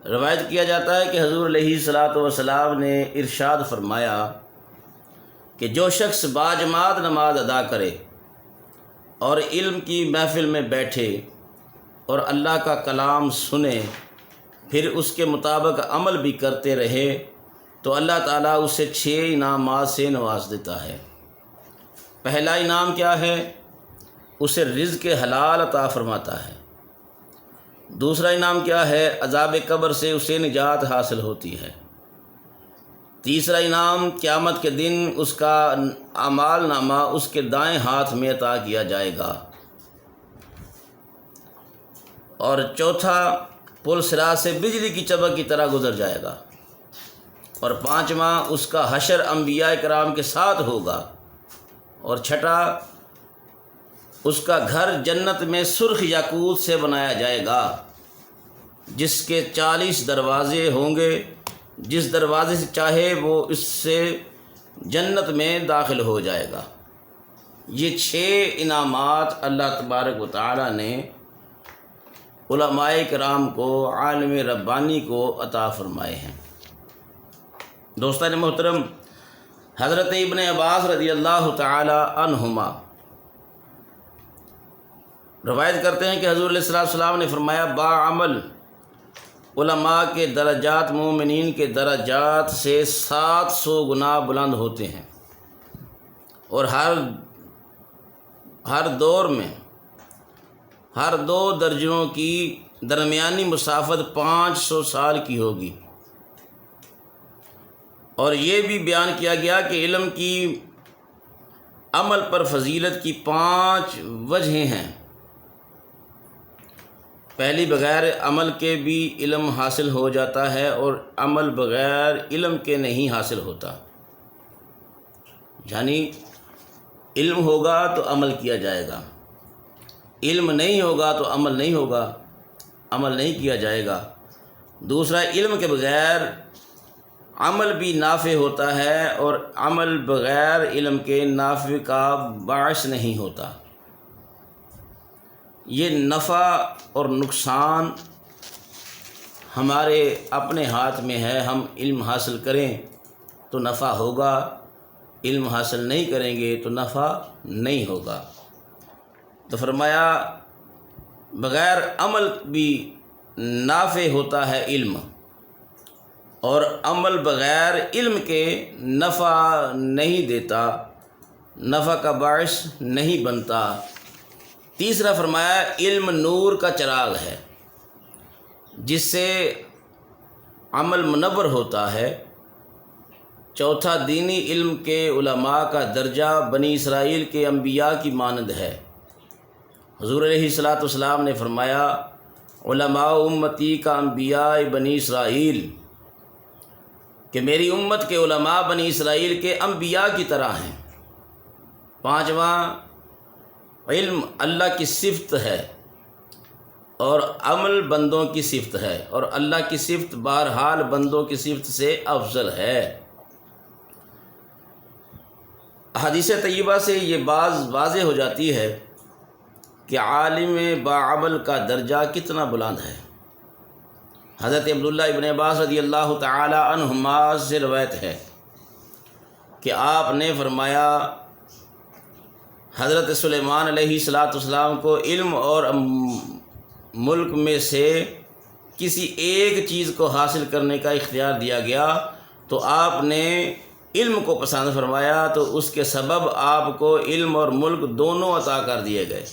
روایت کیا جاتا ہے کہ حضور علیہ الصلاۃ والسلام نے ارشاد فرمایا کہ جو شخص باجماعت نماز ادا کرے اور علم کی محفل میں بیٹھے اور اللہ کا کلام سنے پھر اس کے مطابق عمل بھی کرتے رہے تو اللہ تعالیٰ اسے 6 انعامات سے نواز دیتا ہے۔ پہلا انعام کیا ہے؟ اسے رزق حلال عطا فرماتا ہے۔ دوسرا انعام کیا ہے؟ عذاب قبر سے اسے نجات حاصل ہوتی ہے۔ تیسرا انعام قیامت کے دن اس کا اعمال نامہ اس کے دائیں ہاتھ میں عطا کیا جائے گا۔ اور چوتھا، پل صراط سے بجلی کی چمک کی طرح گزر جائے گا۔ اور پانچواں، اس کا حشر انبیاء کرام کے ساتھ ہوگا۔ اور چھٹا، اس کا گھر جنت میں سرخ یاقوت سے بنایا جائے گا جس کے 40 دروازے ہوں گے، جس دروازے سے چاہے وہ اس سے جنت میں داخل ہو جائے گا۔ یہ 6 انعامات اللہ تبارک و تعالی نے علماء کرام کو، عالم ربانی کو عطا فرمائے ہیں۔ دوستان محترم، حضرت ابن عباس رضی اللہ تعالی عنہما روایت کرتے ہیں کہ حضور علیہ السلام نے فرمایا، باعمل علماء کے درجات مومنین کے درجات سے 700 گنا بلند ہوتے ہیں، اور ہر دور میں ہر 2 درجوں کی درمیانی مسافت 500 سال کی ہوگی۔ اور یہ بھی بیان کیا گیا کہ علم کی عمل پر فضیلت کی 5 وجہیں ہیں۔ پہلی، بغیر عمل کے بھی علم حاصل ہو جاتا ہے، اور عمل بغیر علم کے نہیں حاصل ہوتا۔ یعنی علم ہوگا تو عمل کیا جائے گا، علم نہیں ہوگا تو عمل نہیں ہوگا، عمل نہیں کیا جائے گا۔ دوسرا، علم کے بغیر عمل بھی نافع ہوتا ہے، اور عمل بغیر علم کے نافع کا باعث نہیں ہوتا۔ یہ نفع اور نقصان ہمارے اپنے ہاتھ میں ہے۔ ہم علم حاصل کریں تو نفع ہوگا، علم حاصل نہیں کریں گے تو نفع نہیں ہوگا۔ تو فرمایا بغیر عمل بھی نافع ہوتا ہے علم، اور عمل بغیر علم کے نفع نہیں دیتا، نفع کا باعث نہیں بنتا۔ تیسرا فرمایا، علم نور کا چراغ ہے جس سے عمل منور ہوتا ہے۔ چوتھا، دینی علم کے علماء کا درجہ بنی اسرائیل کے انبیاء کی مانند ہے۔ حضور علیہ الصلاۃ والسلام نے فرمایا، علماء امتی کا انبیاء بنی اسرائیل، کہ میری امت کے علماء بنی اسرائیل کے انبیاء کی طرح ہیں۔ پانچواں، علم اللہ کی صفت ہے اور عمل بندوں کی صفت ہے، اور اللہ کی صفت بہرحال بندوں کی صفت سے افضل ہے۔ حدیث طیبہ سے یہ بات واضح ہو جاتی ہے کہ عالم باعمل کا درجہ کتنا بلند ہے۔ حضرت عبداللہ ابن عباس رضی اللہ تعالی عنہما سے روایت ہے کہ آپ نے فرمایا، حضرت سلیمان علیہ السلام کو علم اور ملک میں سے کسی ایک چیز کو حاصل کرنے کا اختیار دیا گیا تو آپ نے علم کو پسند فرمایا، تو اس کے سبب آپ کو علم اور ملک دونوں عطا کر دیے گئے۔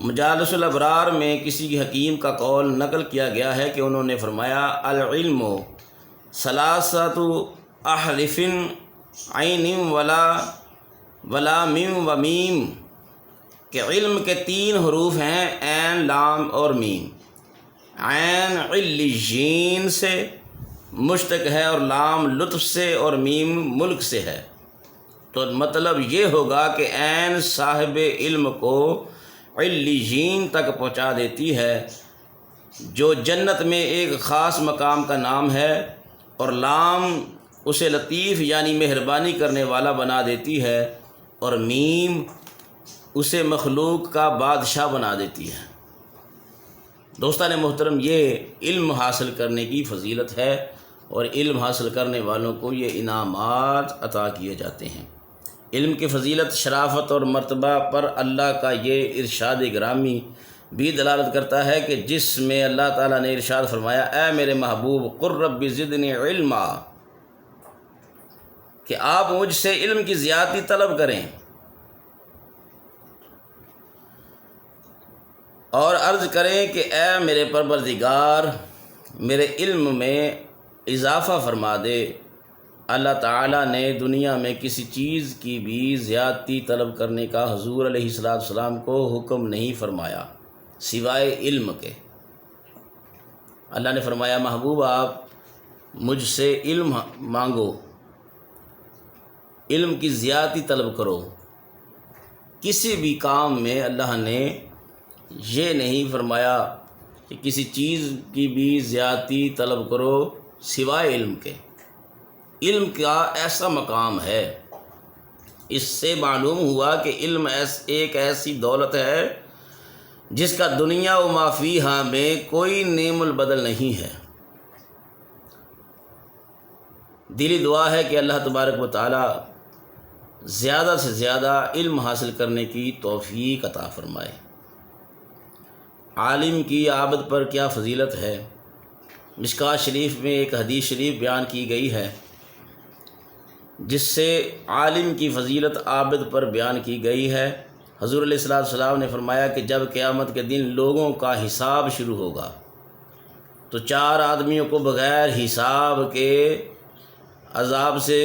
مجالس الابرار میں کسی حکیم کا قول نقل کیا گیا ہے کہ انہوں نے فرمایا، العلم ثلاثۃ احرف عین ولا میم و میم، کہ علم کے 3 حروف ہیں، عین، لام اور میم۔ عین علیین سے مشتق ہے، اور لام لطف سے، اور میم ملک سے ہے۔ تو مطلب یہ ہوگا کہ عین صاحب علم کو علیین تک پہنچا دیتی ہے، جو جنت میں ایک خاص مقام کا نام ہے، اور لام اسے لطیف یعنی مہربانی کرنے والا بنا دیتی ہے، اور میم اسے مخلوق کا بادشاہ بنا دیتی ہے۔ دوستان محترم، یہ علم حاصل کرنے کی فضیلت ہے، اور علم حاصل کرنے والوں کو یہ انعامات عطا کیے جاتے ہیں۔ علم کی فضیلت، شرافت اور مرتبہ پر اللہ کا یہ ارشاد گرامی بھی دلالت کرتا ہے کہ جس میں اللہ تعالیٰ نے ارشاد فرمایا، اے میرے محبوب قل رب زدنی علما، کہ آپ مجھ سے علم کی زیادتی طلب کریں اور عرض کریں کہ اے میرے پروردگار میرے علم میں اضافہ فرما دے۔ اللہ تعالیٰ نے دنیا میں کسی چیز کی بھی زیادتی طلب کرنے کا حضور علیہ السلام کو حکم نہیں فرمایا سوائے علم کے۔ اللہ نے فرمایا، محبوب آپ مجھ سے علم مانگو، علم کی زیادتی طلب کرو۔ کسی بھی کام میں اللہ نے یہ نہیں فرمایا کہ کسی چیز کی بھی زیادتی طلب کرو سوائے علم کے۔ علم کا ایسا مقام ہے، اس سے معلوم ہوا کہ علم ایک ایسی دولت ہے جس کا دنیا و ما فیہا میں کوئی نعم البدل نہیں ہے۔ دلی دعا ہے کہ اللہ تبارک و تعالی زیادہ سے زیادہ علم حاصل کرنے کی توفیق عطا فرمائے۔ عالم کی عابد پر کیا فضیلت ہے۔ مشکوٰۃ شریف میں ایک حدیث شریف بیان کی گئی ہے جس سے عالم کی فضیلت عابد پر بیان کی گئی ہے۔ حضور علیہ السلام نے فرمایا کہ جب قیامت کے دن لوگوں کا حساب شروع ہوگا تو 4 آدمیوں کو بغیر حساب کے عذاب سے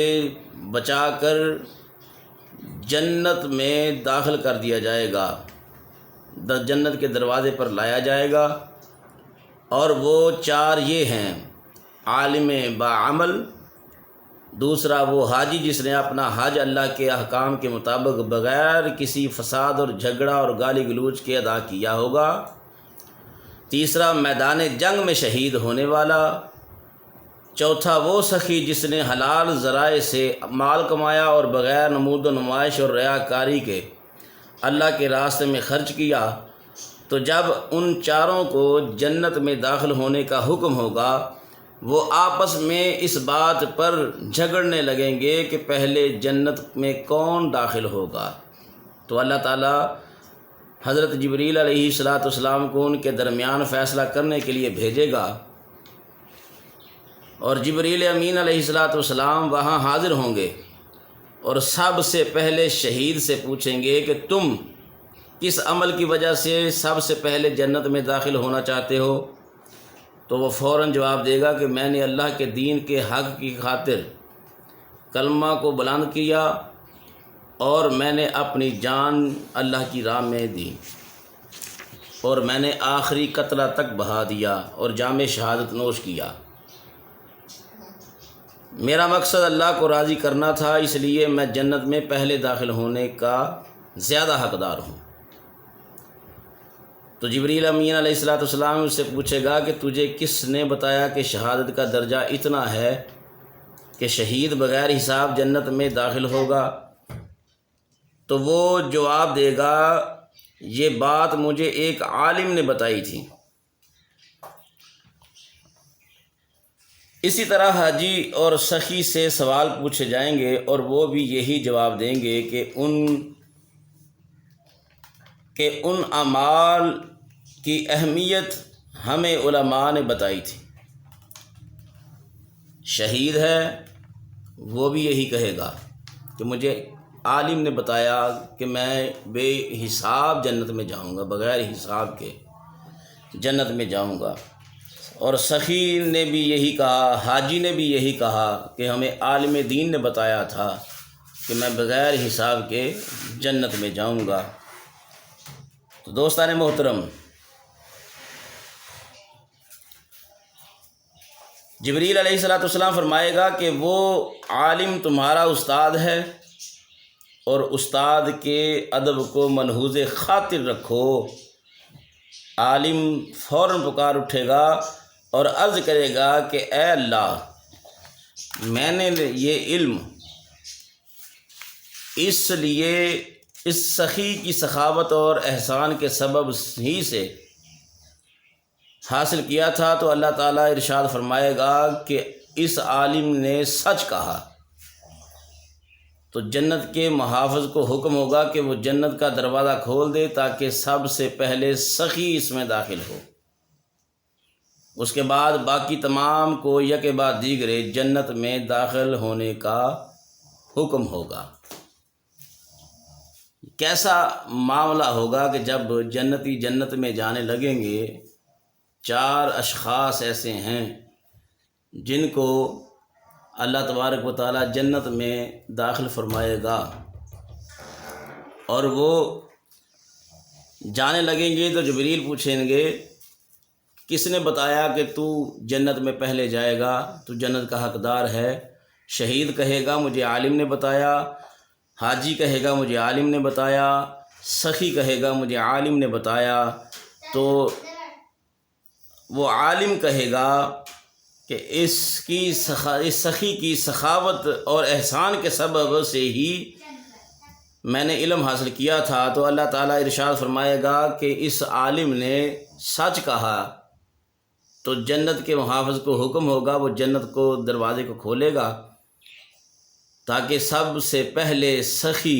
بچا کر جنت میں داخل کر دیا جائے گا، جنت کے دروازے پر لایا جائے گا، اور وہ 4 یہ ہیں: عالم باعمل، دوسرا وہ حاجی جس نے اپنا حج اللہ کے احکام کے مطابق بغیر کسی فساد اور جھگڑا اور گالی گلوچ کے ادا کیا ہوگا، تیسرا میدان جنگ میں شہید ہونے والا، چوتھا وہ سخی جس نے حلال ذرائع سے مال کمایا اور بغیر نمود و نمائش اور ریاکاری کے اللہ کے راستے میں خرچ کیا۔ تو جب ان 4 کو جنت میں داخل ہونے کا حکم ہوگا، وہ آپس میں اس بات پر جھگڑنے لگیں گے کہ پہلے جنت میں کون داخل ہوگا۔ تو اللہ تعالیٰ حضرت جبریل علیہ السلام کو ان کے درمیان فیصلہ کرنے کے لیے بھیجے گا، اور جبریل امین علیہ السلام وہاں حاضر ہوں گے اور سب سے پہلے شہید سے پوچھیں گے کہ تم کس عمل کی وجہ سے سب سے پہلے جنت میں داخل ہونا چاہتے ہو؟ تو وہ فوراً جواب دے گا کہ میں نے اللہ کے دین کے حق کی خاطر کلمہ کو بلند کیا اور میں نے اپنی جان اللہ کی راہ میں دی اور میں نے آخری قطرہ تک بہا دیا اور جام شہادت نوش کیا۔ میرا مقصد اللہ کو راضی کرنا تھا، اس لیے میں جنت میں پہلے داخل ہونے کا زیادہ حقدار ہوں۔ تو جبریل امین علیہ السلام اس سے پوچھے گا کہ تجھے کس نے بتایا کہ شہادت کا درجہ اتنا ہے کہ شہید بغیر حساب جنت میں داخل ہوگا؟ تو وہ جواب دے گا، یہ بات مجھے ایک عالم نے بتائی تھی۔ اسی طرح حاجی اور سخی سے سوال پوچھے جائیں گے اور وہ بھی یہی جواب دیں گے کہ ان اعمال کی اہمیت ہمیں علماء نے بتائی تھی۔ شہید ہے وہ بھی یہی کہے گا کہ مجھے عالم نے بتایا کہ میں بے حساب جنت میں جاؤں گا، بغیر حساب کے جنت میں جاؤں گا۔ اور سخی نے بھی یہی کہا، حاجی نے بھی یہی کہا کہ ہمیں عالم دین نے بتایا تھا کہ میں بغیر حساب کے جنت میں جاؤں گا۔ تو دوستان محترم، جبریل علیہ السلام فرمائے گا کہ وہ عالم تمہارا استاد ہے، اور استاد کے ادب کو ملحوظ خاطر رکھو۔ عالم فوراً پکار اٹھے گا اور عرض کرے گا کہ اے اللہ، میں نے یہ علم اس لیے اس سخی کی سخاوت اور احسان کے سبب ہی سے حاصل کیا تھا تو اللہ تعالیٰ ارشاد فرمائے گا کہ اس عالم نے سچ کہا، تو جنت کے محافظ کو حکم ہوگا کہ وہ جنت کا دروازہ کھول دے تاکہ سب سے پہلے سخی اس میں داخل ہو، اس کے بعد باقی تمام کو یکے بعد دیگرے جنت میں داخل ہونے کا حکم ہوگا۔ کیسا معاملہ ہوگا کہ جب جنتی جنت میں جانے لگیں گے، 4 اشخاص ایسے ہیں جن کو اللہ تبارک و تعالیٰ جنت میں داخل فرمائے گا، اور وہ جانے لگیں گے تو جبریل پوچھیں گے کس نے بتایا کہ تو جنت میں پہلے جائے گا، تو جنت کا حقدار ہے؟ شہید کہے گا مجھے عالم نے بتایا، حاجی کہے گا مجھے عالم نے بتایا، سخی کہے گا مجھے عالم نے بتایا۔ تو وہ عالم کہے گا کہ اس سخی کی سخاوت اور احسان کے سبب سے ہی میں نے علم حاصل کیا تھا، تو اللہ تعالیٰ ارشاد فرمائے گا کہ اس عالم نے سچ کہا، تو جنت کے محافظ کو حکم ہوگا وہ جنت کو دروازے کو کھولے گا تاکہ سب سے پہلے سخی